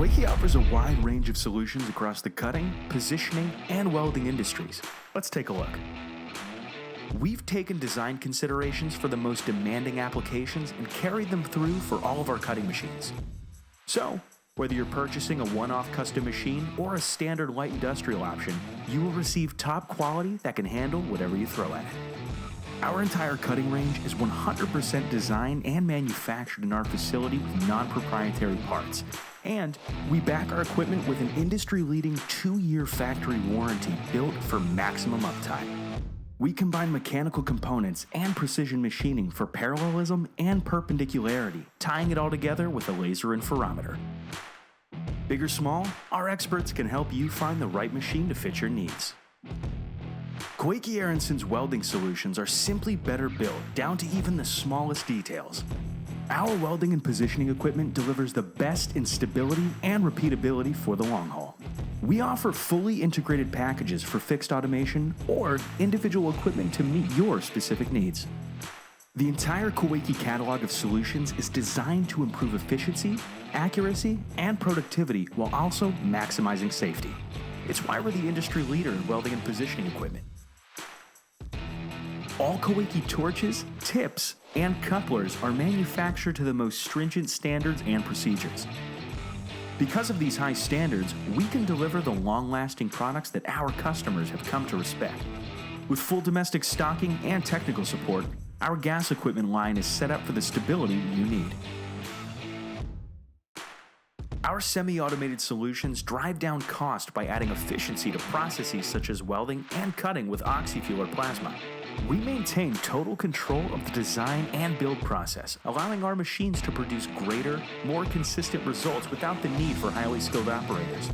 Koike offers a wide range of solutions across the cutting, positioning, and welding industries. Let's take a look. We've taken design considerations for the most demanding applications and carried them through for all of our cutting machines. So, whether you're purchasing a one-off custom machine or a standard light industrial option, you will receive top quality that can handle whatever you throw at it. Our entire cutting range is 100% designed and manufactured in our facility with non-proprietary parts. And we back our equipment with an industry-leading 2-year factory warranty built for maximum uptime. We combine mechanical components and precision machining for parallelism and perpendicularity, tying it all together with a laser interferometer. Big or small, our experts can help you find the right machine to fit your needs. Koike Aronson's welding solutions are simply better built, down to even the smallest details. Our welding and positioning equipment delivers the best in stability and repeatability for the long haul. We offer fully integrated packages for fixed automation or individual equipment to meet your specific needs. The entire Koike catalog of solutions is designed to improve efficiency, accuracy, and productivity while also maximizing safety. It's why we're the industry leader in welding and positioning equipment. All Koike torches, tips, and couplers are manufactured to the most stringent standards and procedures. Because of these high standards, we can deliver the long-lasting products that our customers have come to respect. With full domestic stocking and technical support, our gas equipment line is set up for the stability you need. Our semi-automated solutions drive down cost by adding efficiency to processes such as welding and cutting with oxy-fuel or plasma. We maintain total control of the design and build process, allowing our machines to produce greater, more consistent results without the need for highly skilled operators.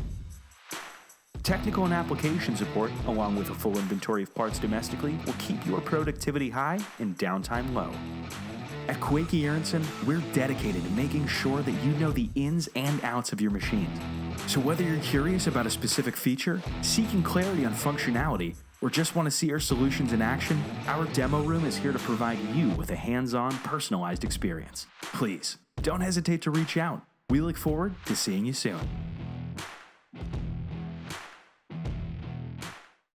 Technical and application support, along with a full inventory of parts domestically, will keep your productivity high and downtime low. At Koike Aronson, we're dedicated to making sure that you know the ins and outs of your machines. So whether you're curious about a specific feature, seeking clarity on functionality, or just want to see our solutions in action, our demo room is here to provide you with a hands-on, personalized experience. Please, don't hesitate to reach out. We look forward to seeing you soon.